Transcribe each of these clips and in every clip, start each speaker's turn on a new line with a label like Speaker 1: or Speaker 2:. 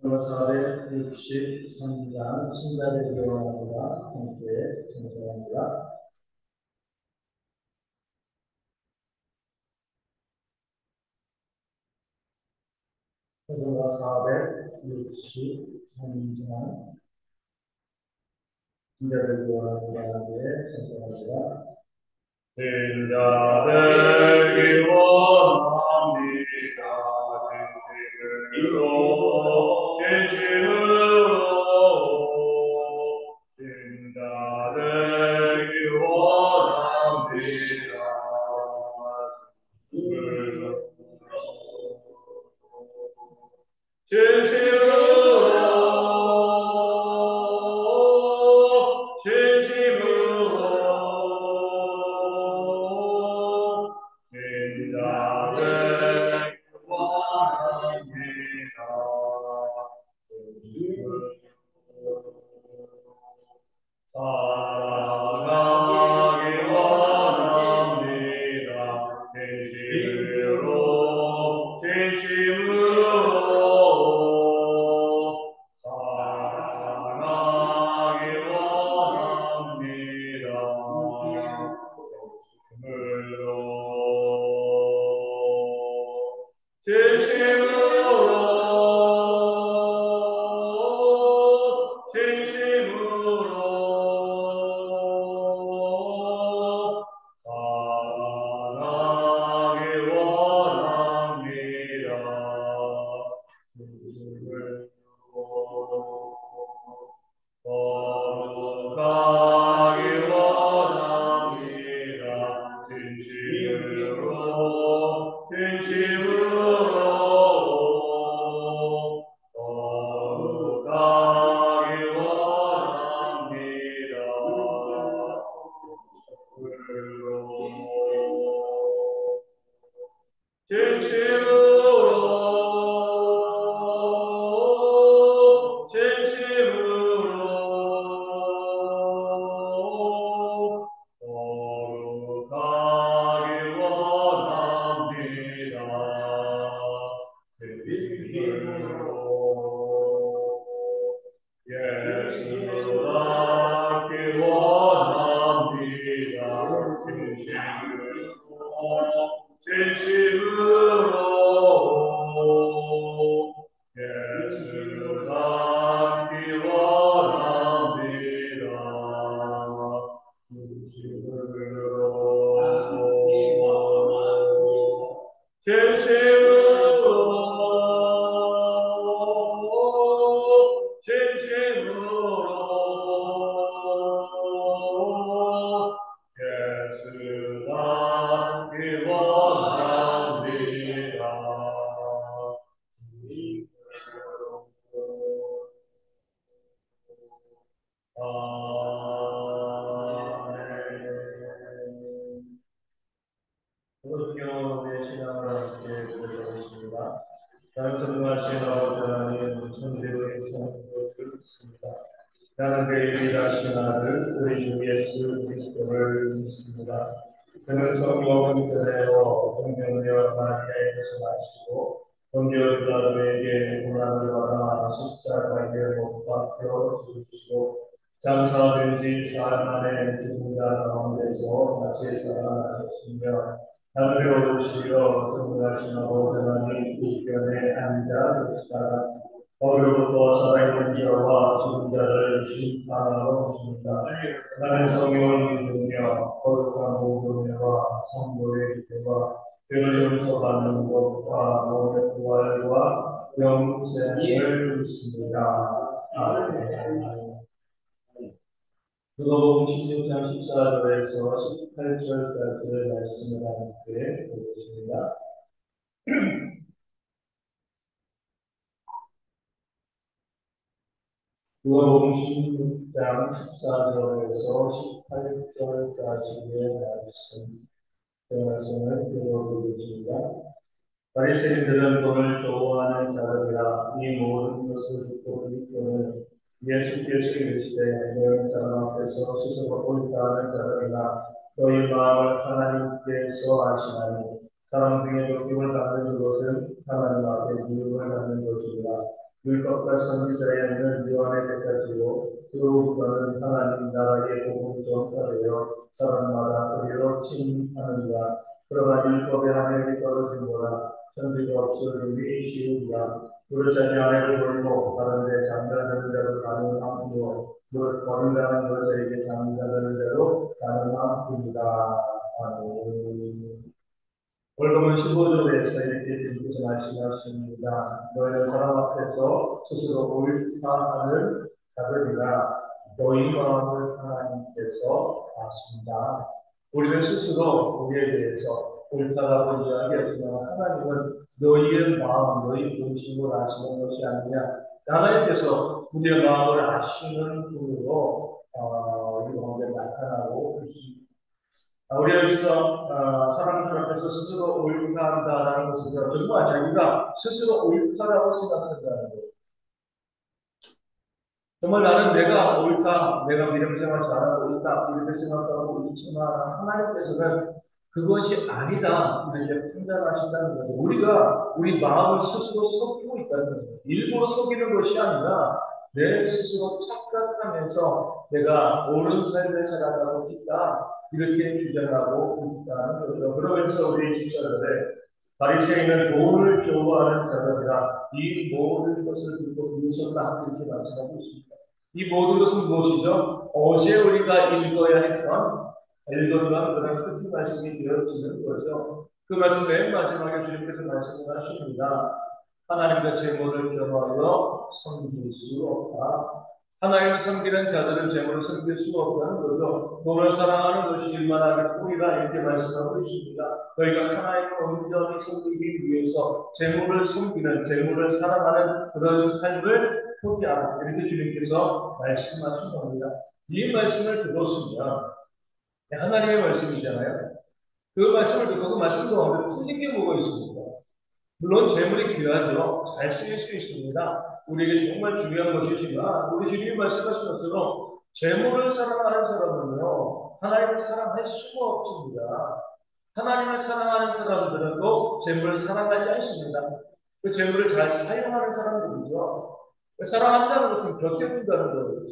Speaker 1: 463장 신자를 기원합니다. 함께 청소합니다. 소서가 463장 신자를 기원합니다. 함께 청소합니다.
Speaker 2: 신자들 기원합니다. 진심으로 신자들 기원합니다. 진심으로 신자들 기원합니다. 사랑하기 원합니다. 진심으로 사랑하기 원합니다. 진심으로 사랑하기 원합니다. 거룩하기 원합니다. 진심으로 거룩하기 원합니다. 진심으로 거룩하기 원합니다. 진심으로 예수 닮기 원합니다. 진심으로 예수 닮기 원합니다. 진심으로 예수 닮기 원합니다. 아멘.
Speaker 1: 그리스도의 신앙을 함께 고백하겠습니다. 나는 전능하신 아버지 하나님, 천대의 성도를 믿습니다. 나는 그의 일하신 아들 우리 주 예수 그리스도를 믿습니다. 그는 성령을 보내어 동정녀 마리아에게서 나시고 본디오 빌라도에게 고난을 받아 십자가에 못 박혀 죽으시고 장사된 지 사흘 만에 죽은 자 가운데서 다시 살아나셨으며 하늘에 오르시어 전능하신 아버지 하나님 우편에 앉아 계시다가 거기로부터 살아있는 자와 죽은 자를 심판하러 오십니다. 나는 성령을 믿으며 거룩한 공동체와 성도의 기대와 죄를 용서받는 것과 모든 부활과 영생을 믿습니다. 아멘. 누가복음 16장 14절에서 18절까지의 말씀을 함께 보겠습니다. 누가복음 16장 14절에서 18절까지의 말씀을 읽어보겠습니다. 바리새인들은 돈을 좋아하는 자들이라 이 모든 것을 듣고 듣고는 예수께서 이르시되 너희 사람 앞에서 씻어먹고 있다 하는 자들이나 너희 마음을 하나님께서 아시나니 사람 중에 높임을 받는 그것은 하나님 앞에 미움을 받는 것이니라. 율법과 선지자의 있는 요 안에 뱉어지고 그로부터는 하나님 나라의 복음이 전파되어 사람마다 그리로 칭하느니라. 그러나 율법의 하늘이 떨어진거나 천지가 없어지기 쉬우니라. 무릇 자기 아내를 버리고 다른 데 장가드는 자로 가능함이요 무릇 버린다는 여자에게 장가드는 자로 가능함입니다. 아멘. 오늘 15절에서 이렇게 주님께서 말씀하십니다. 너희는 사람 앞에서 스스로 옳다 하는 자들이라 너희 마음을 하나님께서 아신다. 우리는 스스로 우리에 대해서 옳다라고 이야기하지만 하나님은 너희의 마음, 너희 중심을 아시는 것이 아니냐. 하나님께서 우리의 마음을 아시는 분으로 우리 가운데 나타나고 있습니다. 우리 여기서 사람들 앞에서 스스로 옳다한다라는 것은 정말 자기가 스스로 옳다라고 생각한다는 거예요. 정말 나는 내가 옳다, 내가 믿음 생활 잘하고 있다, 이렇게 생각하고 있지만 하나님께서는 그것이 아니다, 이렇게 판단하신다는 거예요. 우리가 우리 마음을 스스로 속이고 있다는 거예요. 일부러 속이는 것이 아니라 내 스스로 착각하면서 내가 옳은 삶을 살아가고 있다, 이렇게 주장하고 있다는 거죠. 그러면서 우리 10절에 바리새인은 돈을 좋아하는 자들이라 이 모든 것을 듣고 비웃었다, 이렇게 말씀하고 있습니다. 이 모든 것은 무엇이죠? 어제 우리가 읽었던 그런 끝의 말씀이 되어지는 거죠. 그 말씀 맨 마지막에 주님께서 말씀을 하십니다. 하나님과 재물을 겸하여 섬길 수 없다. 하나님을 섬기는 자들은 재물을 섬길 수가 없다는 거죠. 돈을 사랑하는 것이 일만하게 뿌리라, 이렇게 말씀하고 있습니다. 너희가 하나님을 온전히 섬기기 위해서 재물을 섬기는, 재물을 사랑하는 그런 삶을 포기하라, 이렇게 주님께서 말씀하신 겁니다. 이 말씀을 들었으면 하나님의 말씀이잖아요. 그 말씀을 듣고 그 말씀 가운데 틀린 게 뭐가 있습니까? 물론 재물이 귀하죠. 잘 쓰일 수 있습니다. 우리에게 정말 중요한 것이지만 우리 주님이 말씀하신 것처럼 재물을 사랑하는 사람은요, 하나님을 사랑할 수가 없습니다. 하나님을 사랑하는 사람들은 또 재물을 사랑하지 않습니다. 그 재물을 잘 사용하는 사람들이죠. 사랑한다는 것은 곁에 둔다는 거죠.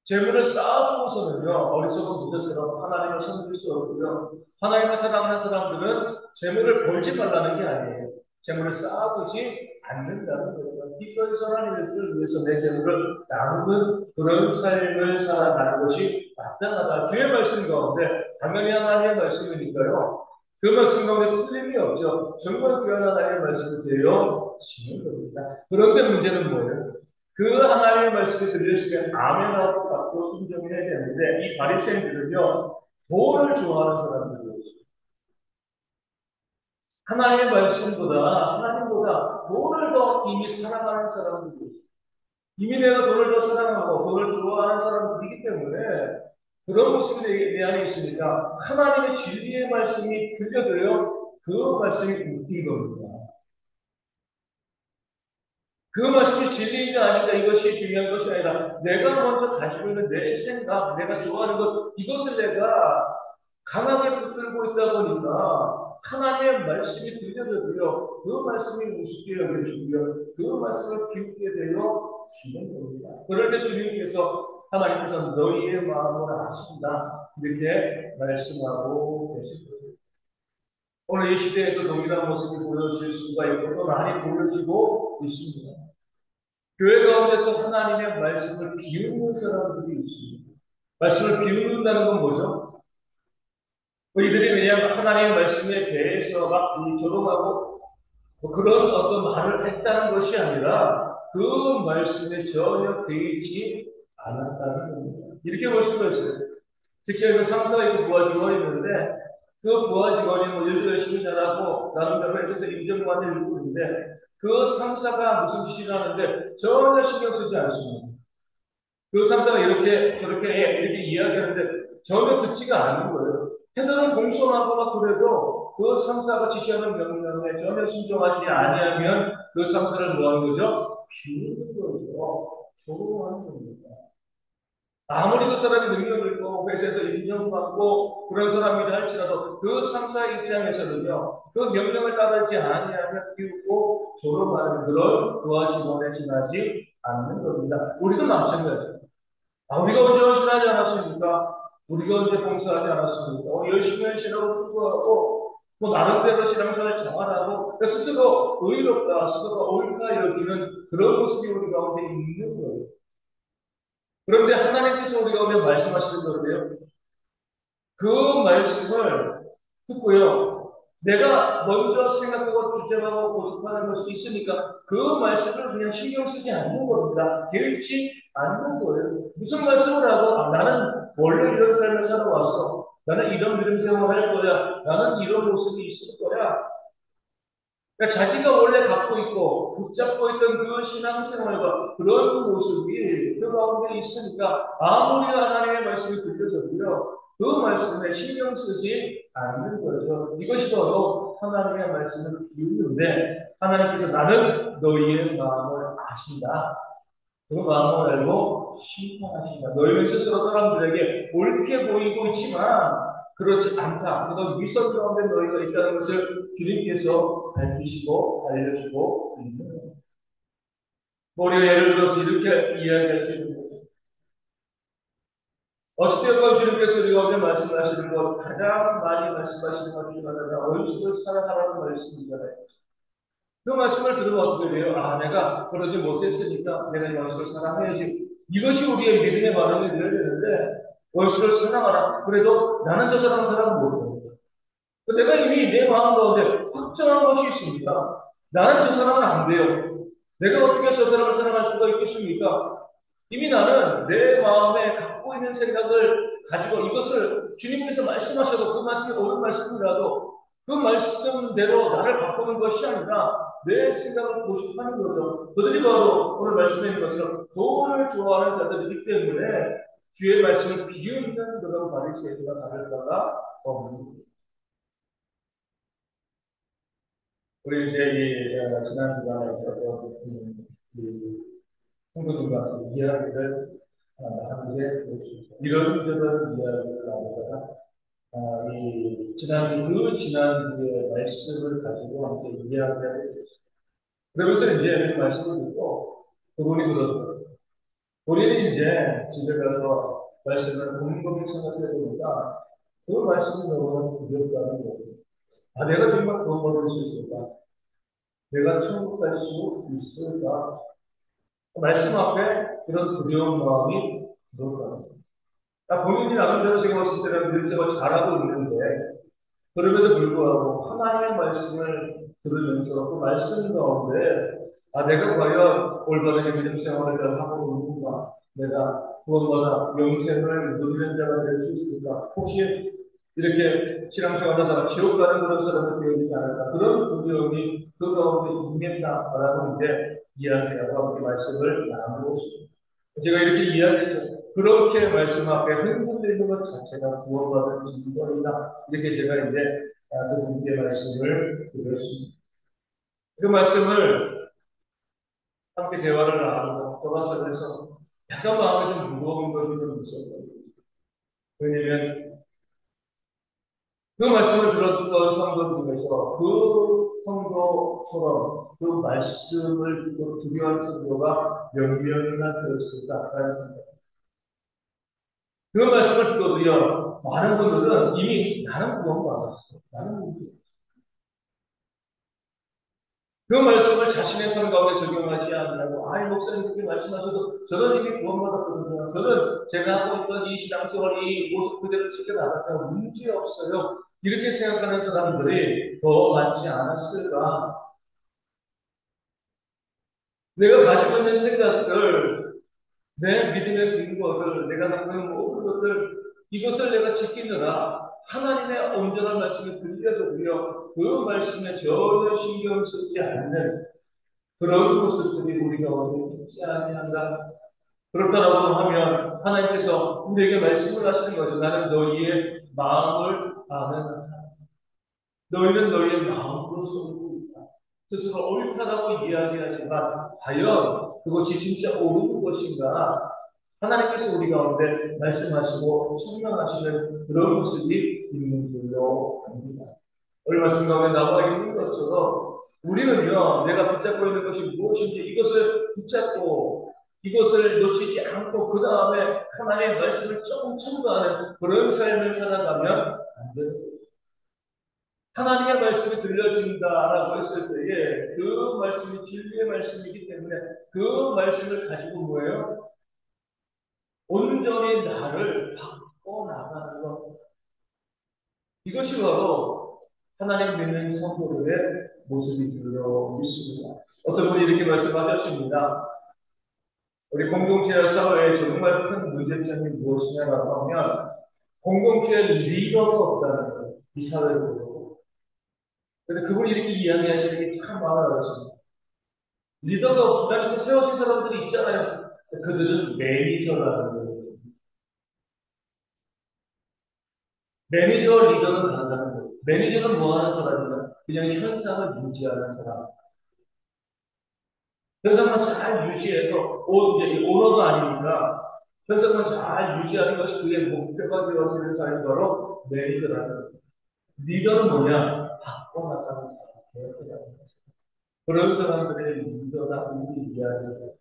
Speaker 1: 재물을 쌓아두고서는요, 어리석은 부자처럼 하나님을 섬길 수 없고요. 하나님을 사랑하는 사람들은 재물을 벌지 말라는 게 아니에요. 재물을 쌓아두지 않는다는 거예요. 기꺼이 선한 일들을 위해서 내 재물을 나누는 그런 삶을 살아가는 것이 마땅하다. 주의 말씀 가운데 당연히 하나님의 말씀이니까요. 그 말씀 가운데 틀림이 없죠. 정말 귀한 하나님의 말씀을 되어지는 겁니다. 그런데 문제는 뭐예요? 그 하나님의 말씀이 들렸으면 아멘하고 받고 순종해야 되는데 이 바리새인들은요, 돈을 좋아하는 사람들이었어요. 하나님의 말씀보다 하나님보다 돈을 더 이미 사랑하는 사람들이었어요. 이미 내가 돈을 더 사랑하고 돈을 좋아하는 사람들이기 때문에 그런 모습이 내 안에 있으니까 하나님의 진리의 말씀이 들려도요, 그 말씀이 웃긴 겁니다. 그 말씀이 진리인가 아닌가, 이것이 중요한 것이 아니라 내가 먼저 가지고 있는 내 생각, 내가 좋아하는 것, 이것을 내가 강하게 붙들고 있다 보니까 하나님의 말씀이 들려져도요, 그 말씀이 우습게 여겨지고요, 그 말씀을 비웃게 되어 주는 겁니다. 그럴 때 주님께서, 하나님께서 너희의 마음을 아신다, 이렇게 말씀하고 계신 거예요. 오늘 이 시대에도 동일한 모습이 보여질 수가 있고 또 많이 보여지고 있습니다. 교회 가운데서 하나님의 말씀을 비우는 사람들이 있습니다. 말씀을 비우는다는 건 뭐죠? 이들이 그냥 하나님의 말씀에 대해서 막 조롱하고 그런 어떤 말을 했다는 것이 아니라 그 말씀에 전혀 되지 않았다는 겁니다. 이렇게 볼 수가 있어요. 직장에서 상사가 있고 부하 직원이 있는데 그 부하 직원이 뭐 일도 열심히 잘하고 나름대로 해서 인정받는 일꾼인데 그 상사가 무슨 짓을 하는데 전혀 신경 쓰지 않습니다. 그 상사가 이렇게 저렇게 해 이렇게 이야기하는데 전혀 듣지가 않는 거예요. 태도는 공손하거나 그래도 그 상사가 지시하는 명령에 전혀 순종하지 아니하면 그 상사를 뭐 하는 거죠? 비우는 거죠. 조롱하는 겁니다. 아무리 그 사람이 능력을 있고 회사에서 인정받고 그런 사람이라 할지라도 그 상사 입장에서는요, 그 명령을 따르지 아니하면 비웃고 조롱하는 그런 그와 직원에 지나지 않는 겁니다. 우리도 마찬가지입니다. 우리가 언제 헌신하지 않았습니까? 우리가 언제 봉사하지 않았습니까? 열심히 헌신하고 수고하고 나름대로 신앙생활 잘하고 스스로 의롭다, 스스로 옳다 여기는 그런 모습이 우리 가운데 있는 거예요. 그런데 하나님께서 우리 가운데 말씀하시는 건데요. 그 말씀을 듣고요. 내가 먼저 생각하고 주장하고 고집하는 것이 있으니까 그 말씀을 그냥 신경 쓰지 않는 겁니다. 개의치 않는 거예요. 무슨 말씀을 하고 나는 원래 이런 삶을 살아왔어. 나는 이런 믿음 생활을 할 거야. 나는 이런 모습이 있을 거야. 그러니까 자기가 원래 갖고 있고 붙잡고 있던 그 신앙생활과 그런 모습이 그 가운데 있으니까 아무리 하나님의 말씀이 들려져도요 그 말씀에 신경 쓰지 않는 거죠. 이것이 바로 하나님의 말씀을 비우는데 하나님께서 나는 너희의 마음을 아신다. 그 마음을 알고 심판하신다. 너희는 스스로 사람들에게 옳게 보이고 있지만 그렇지 않다. 그건 위선 가운데 너희가 있다는 것을 주님께서 밝히시고 알려주고 있는 거예요. 우리가 예를 들어서 이렇게 이야기할 수 있는 거죠. 어찌되었건 주님께서 우리 가운데 말씀하시는 것 가장 많이 말씀하시는 것 중에 하나가 원수를 사랑하라는 말씀이잖아요. 그 말씀을 들으면 어떻게 돼요? 내가 그러지 못했으니까 내가 이 원수를 사랑해야지. 이것이 우리의 믿음의 반응이 되어야 되는데, 원수를 사랑하라. 그래도 나는 저 사람 사랑 못해. 내가 이미 내 마음 가운데 확정한 것이 있습니다. 나는 저 사람은 안 돼요. 내가 어떻게 저 사람을 사랑할 수가 있겠습니까? 이미 나는 내 마음에 갖고 있는 생각을 가지고 이것을 주님께서 말씀하셔도 그 말씀이 옳은 말씀이라도 그 말씀대로 나를 바꾸는 것이 아니라 내 생각을 고집하는 거죠. 그들이 바로 오늘 말씀에 있는 것처럼 돈을 좋아하는 자들이기 때문에 주의 말씀을 비웃는 그런 바리새인과 다를 바가 없는. 우리 이제 지난 주간에 이 성도들과 이야기를 하는 게 이런저런 이야기를 나누다가 지난 주의 말씀을 가지고 함께 이야기하게 됐어요. 그러면서 이제 그 말씀을 듣고 그분이 그러더라고요. 우리는 이제 집에 가서 말씀을 곰곰이 생각해 보니까 그 말씀이 너무나 두렵다는 거예요. 내가 정말 그거 받을 수 있을까? 내가 천국 갈 수 있을까? 말씀 앞에 그런 두려운 마음이 들어가요. 본인이 나름대로 제가 봤을 때는 늘 제가 잘하고 있는데, 그럼에도 불구하고 하나님의 말씀을 들으면서 그 말씀 가운데, 내가 과연 올바르게 믿음 생활을 잘 하고 있는가? 내가 구원받아 영생을 누리는 자가 될 수 있을까? 혹시 이렇게 신앙생활 하다가 지옥 가는 그런 사람이 되어지지 않을까? 그런 두려움이 그 가운데 임했다라고 이제 이야기하고 이 말씀을 나누고 있습니다. 제가 이렇게 이야기했죠. 그렇게 말씀 앞에 흥분되는 것 자체가 구원받은 증거이다. 이렇게 제가 이제 그분께 말씀을 드렸습니다. 그 말씀을 함께 대화를 나누고 돌아서면서 약간 마음이 좀 무거운 것이 좀 있었거든요. 왜냐면 그 말씀을 들었던 성도 중에서 그 성도처럼 그 말씀을 듣고 두려워하는 성도가 몇 명이나 되었을까라는 생각. 그 말씀을 듣고도요, 많은 분들은 이미 나는 구원받았어. 나는 문제. 그 말씀을 자신의 삶 가운데 적용하지 않으려고, 목사님 그렇게 말씀하셔도 저는 이미 구원받았거든요. 저는 제가 하고 있던 이 신앙생활, 이 모습 그대로 지켜나가면 문제 없어요. 이렇게 생각하는 사람들이 더 많지 않았을까? 내가 가지고 있는 생각들, 내 믿음의 근거를, 내가 갖고 있는 모든 것들, 이것을 내가 지키느라 하나님의 온전한 말씀을 들려도요, 그 말씀에 전혀 신경 쓰지 않는 그런 모습들이 우리 가운데 있지 아니한가. 그렇다라고 하면 하나님께서 우리에게 말씀을 하시는 거죠. 나는 너희의 마음을 아는 사람. 너희는 너희의 마음으로 살고 있다. 스스로 옳다라고 이야기하지만 과연 그것이 진짜 옳은 것인가? 하나님께서 우리 가운데 말씀하시고 설명하시는 그런 모습이 있는 줄로 압니다. 오늘 말씀 가운데 나와 있는 것처럼 우리는요, 내가 붙잡고 있는 것이 무엇인지 이것을 붙잡고 이것을 놓치지 않고 그 다음에 하나님의 말씀을 조금 첨가하는 그런 삶을 살아가면 안 되는 거예요. 하나님의 말씀이 들려진다라고 했을 때에 그 말씀이 진리의 말씀이기 때문에 그 말씀을 가지고 뭐예요? 온전히 나를 바꿔 나가는 것. 이것이 바로 하나님 믿는 성도들의 모습이 되어 있습니다. 어떤 분이 이렇게 말씀하셨습니다. 우리 공동체 사회에 정말 큰 문제점이 무엇이냐라고 하면 공동체 리더가 없다는 거예요. 이 사회적으로. 그런데 그분이 이렇게 이야기하시는 게 참 마음을 알았습니다. 리더가 없으면 세워진 사람들이 있잖아요. 그들은 매니저라는 거예요. 매니저와 리더는 다르다는 거예요. 매니저는 뭐 하는 사람이냐? 그냥 현상을 유지하는 사람. 현상만 잘 유지해서, 이제 오너가 아니니까, 현상만 잘 유지하는 것이 그의 목표가 되어지는 사람이 바로 매니저라는 거예요. 리더는 뭐냐? 바꿔나가는 사람, 개혁해가는 사람. 그런 사람들의 리더다, 우리 이야기입니다.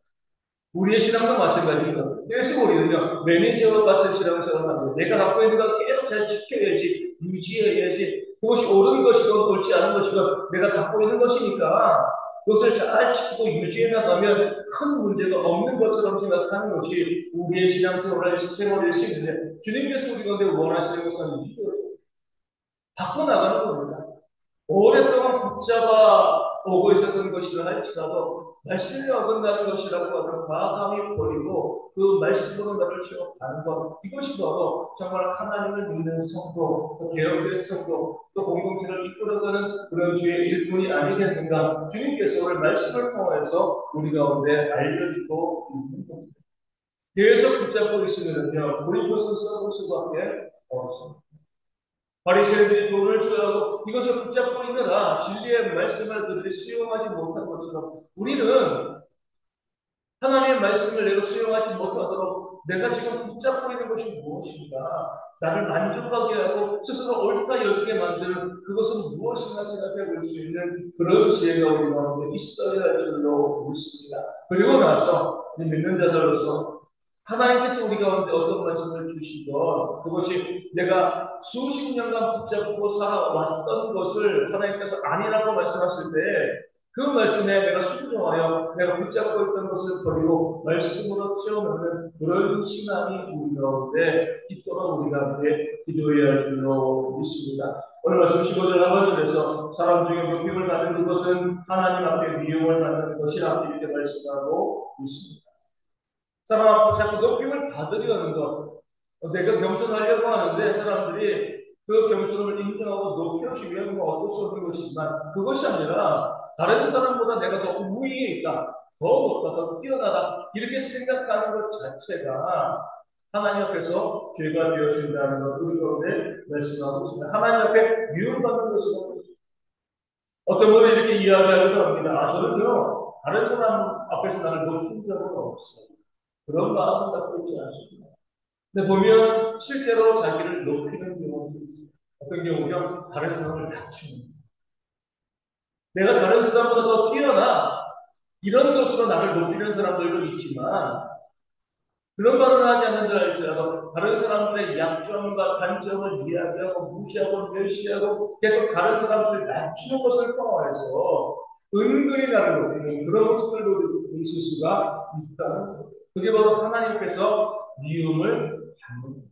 Speaker 1: 우리의 신앙도 마찬가지입니다. 그래서 우리는요, 매니저와 같은 신앙을 생각합니다. 내가 갖고 있는 걸 계속 잘 지켜야지, 유지해야지. 그것이 옳은 것이건 옳지 않은 것이건 내가 갖고 있는 것이니까 그것을 잘 지키고 유지해 나가면 큰 문제가 없는 것처럼 생각하는 것이 우리의 신앙생활의 시즌인데 주님께서 우리 가운데 원하시는 것은 이거예요. 바꿔나가는 겁니다. 오랫동안 붙잡아 오고 있었던 것이라 할지라도 말씀이 어긋나는 것이라고 하면 과감히 버리고 그 말씀으로 나를 채워가는 것, 이것이 바로 정말 하나님을 믿는 성도, 또 개혁된 성도, 또 공동체를 이끌어가는 그런 주의 일꾼이 아니겠는가. 주님께서 오늘 말씀을 통해서 우리 가운데 알려주고 있는 겁니다. 계속 붙잡고 있으면요 우리 것을 써볼 수밖에 없습니다. 바리새인들이 돈을 주라고 이것을 붙잡고 있느라 진리의 말씀을 그들이 수용하지 못한 것처럼 우리는 하나님의 말씀을 내가 수용하지 못하도록 내가 지금 붙잡고 있는 것이 무엇인가? 나를 만족하게 하고 스스로 옳다 여기게 만드는 그것은 무엇인가 생각해 볼 수 있는 그런 지혜가 우리 가운데 있어야 할 줄로 믿습니다. 그리고 나서 믿는 자들로서 하나님께서 우리 가운데 어떤 말씀을 주시건 그것이 내가 수십 년간 붙잡고 살아왔던 것을 하나님께서 아니라고 말씀하실 때 그 말씀에 내가 순종하여 내가 붙잡고 있던 것을 버리고 말씀으로 채워넣는 그런 신앙이 우리 가운데 있도록 우리가 기도해야 할 줄로 믿습니다. 오늘 말씀 15절 하반절에서 사람 중에 높임을 받는 그것은 하나님 앞에 미움을 받는 것이라 이렇게 말씀하고 있습니다. 사람 앞에 자꾸 높임을 받으려는 것, 내가 겸손하려고 하는데 사람들이 그 겸손을 인정하고 높여주면 어쩔 수 없는 것이지만 그것이 아니라 다른 사람보다 내가 더 우위에 있다, 더 높다, 더 뛰어나다 이렇게 생각하는 것 자체가 하나님 앞에서 죄가 되어진다는 것 우리 가운데 말씀하고 있습니다. 하나님 앞에 미움받는 것이라고 어떤 분이 이렇게 이야기하기도 합니다. 저는요 다른 사람 앞에서 나를 높인 적은 없어요. 그런 마음은 갖고 있지 않습니다. 근데 보면 실제로 자기를 높이는 경우도 있어요. 어떤 경우죠? 다른 사람을 낮추는. 내가 다른 사람보다 더 뛰어나 이런 것으로 나를 높이는 사람들도 있지만 그런 말을 하지 않는다 할지라도 다른 사람들의 약점과 단점을 이야기하고 무시하고 멸시하고 계속 다른 사람들을 낮추는 것을 통해서 은근히 나를 높이는 그런 모습을 보일 수가 있다는 거예요. 그게 바로 하나님께서 미움을 받는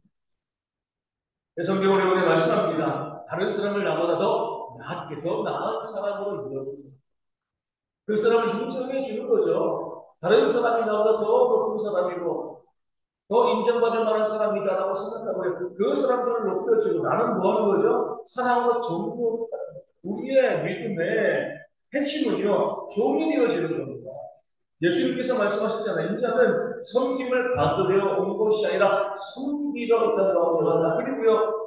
Speaker 1: 성경으로 이번에 말씀합니다. 다른 사람을 나보다 더 낫게, 더 나은 사람으로 이루어집니다. 그 사람을 인정해 주는 거죠. 다른 사람이 나보다 더 높은 사람이고, 더 인정받을 만한 사람이다라고 생각하고요. 그 사람들을 높여주고 나는 뭐 하는 거죠? 사랑으로 종으로 우리의 믿음의 핵심은요, 종이 되어지는 겁니다. 예수님께서 말씀하셨잖아요. 인자는 섬김을 받으려 온 것이 아니라 섬기러 온다. 그리고요,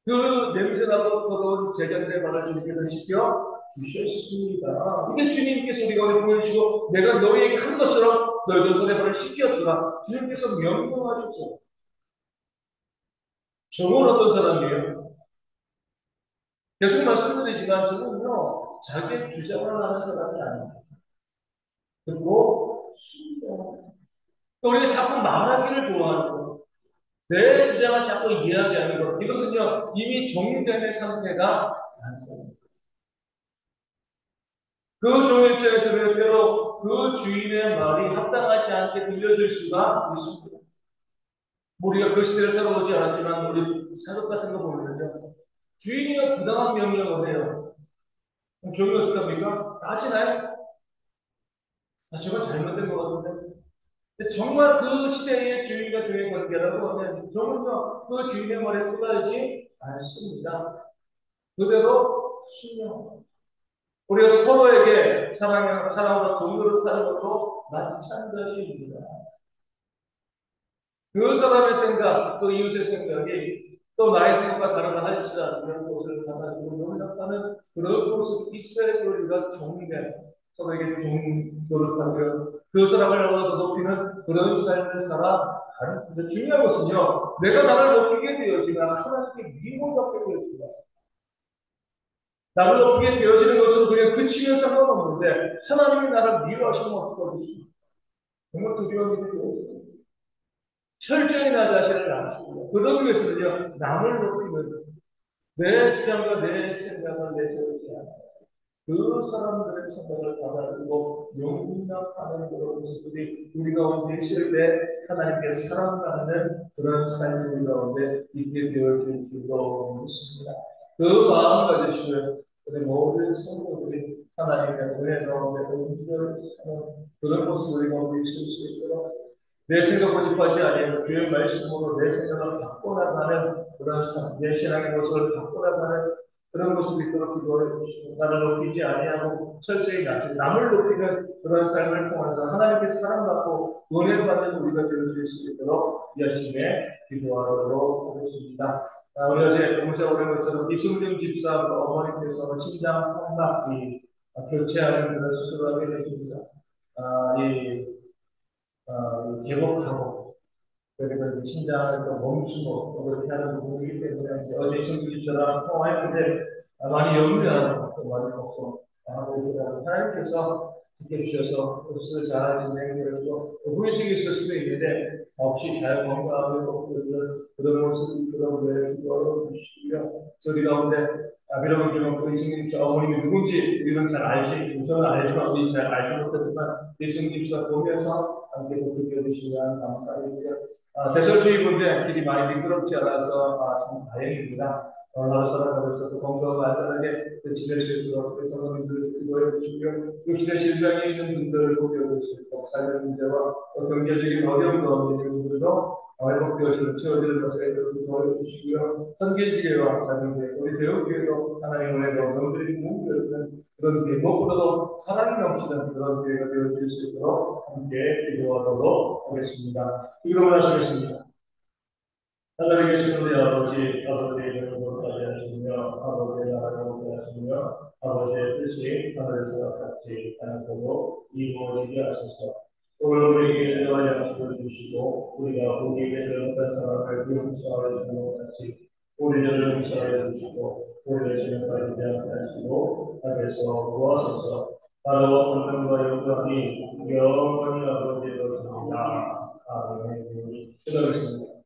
Speaker 1: 그 냄새나고 더러운 제자들의 발을 주님께서 시켜 주셨습니다. 이게 주님께서 우리가 오늘 보여주시고 내가 너희에게 한 것처럼 너희도 손에 발을 씻겨주라. 주님께서 명령하셨죠. 정은 어떤 사람이에요? 계속 말씀드리지만 저는요 자기의 주장을 하는 사람이 아닙니다. 그리고 순종. 또 우리가 자꾸 말하기를 좋아하는 것, 내 주장을 자꾸 이야기하는 것, 이것은요 이미 종된 상태가 아닙니다. 그 종의 입장에서 때로 그 주인의 말이 합당하지 않게 들려질 수가 있습니다. 우리가 그 시대를 살아보지 않았지만 우리 사극 같은 거 보면요 주인이 부당한 명령을 해요. 종이 어떻게 합니까? 따지나요? 아, 저건 잘못된 것 같은데. 근데 정말 그 시대의 주인과 주인의 관계라고 하면 종은요 그 주인의 말에 따르지 않습니다. 그대로 순종. 우리가 서로에게 사랑으로 종교를 타는 것도 마찬가지입니다. 그 사람의 생각, 또 이웃의 생각이 또 나의 생각과 다르다 할지라도 그런 것을 받아주고 용납하는 그런 모습이 있어야지 우리가 종된 서로에게 종교를 타며 그 사람을 더 높이는 그런 삶을 살아가는 건데 중요한 것은요 내가 나를 높이게 되어지면 하나님께 미움받게 되어집니다. 나를 높이게 되어지는 것으로 그냥 그치면 상관없는데 하나님이 나를 미워하시면 어떡하겠습니까? 정말 두려운 일이 되어집니다. 철저히 나 자신을 낮추고 그러기 위해서는요 남을 높이는 내 주장과 내 생각을 내세우지 않아요. 그 사람들의 생각을 받아들이고 용납하는 그런 모습들이 우리 가운데 있을 때 하나님께 사랑하는 그런 삶이 우리 가운데 있게 되어질 줄로 믿습니다. 그 마음 가지시고요. 우리 모든 성도들이 하나님의 은혜 가운데 온전히 사는 그런 모습을 우리 가운데 있을 수 있도록 내 생각 고집하지 아니하고 주의 말씀으로 내 생각을 바꿔나가는 그런 삶, 내 신앙의 모습을 바꿔나가는 그런 모습이 있도록 기도해 주시고 나를 높이지 아니하고 철저히 낮추고 남을 높이는 그런 삶을 통해서 하나님께 사랑받고 은혜받는 우리가 되어질 수 있도록 열심히 기도하도록 하겠습니다. 우리 어제 공사 오랜 것처럼 이승준 집사 어머니께서 심장 통막이 교체하는 그런 수술을 하게 되십니다. 이 개복하고 그리고 심장을 또 멈추고 그렇게 하는 부분이기 때문에 어제 성주집처럼 통화했는데 많이 염려하고 또 많이 걱정하고 있더라고요. 하나님께서 지켜주셔서 수술 잘 진행되고 후유증이 있을 수도 있는데 없이 잘 건강하고 그런 모습이 그런 걸 기도하시고요. 저희 가운데 비록 우리 성주집사 어머님이 누군지 우리는 잘 알지 저는 알지만 우리 잘 알지 못하지만 우리 성주집사 보면서 함께 돕게 해주시면 감사드립니다. 대설주의분들 길이 많이 미끄럽지 않아서 참 다행입니다. 하루 살아가면서도 건강하고 안전하게 지낼 수 있도록 성도님들을 기도해 주시고요. 육신의 질병이 있는 분들을 돕게 주시고 삶의 문제와 경제적인 어려움 가운데 있는 분들도 회복되어지는 채워지는 것에 기도해 주시고요. 선교지교회와 자녀교회, 우리 대우교회도 하나님의 영들이 모으는 그런 교회, 무엇보다도 사랑이 넘치는 그런 교회가 되어질 수 있도록 함께 기도하도록 하겠습니다. 기도를 하시겠습니다. 하늘에 계신 우리 아버지, 아버지의 이름을 거룩하게 하시며 아버지의 나라를 거룩하게 하시며 아버지의 뜻이 하늘에서 같이 땅에서도 이루어지게 하소서. 오늘 우리에게 필요한 양식을 주시고 우리가 우리에게 잘못한 사람을 용서하여 주는 것 같이 우리 죄를 용서하여 주시고 우리의 죄를 가리지 않게 하시고 악에서 구하소서. 나라와 권능과 영광이 영원히 아버지의 것입니다. 아멘. 기도하겠습니다.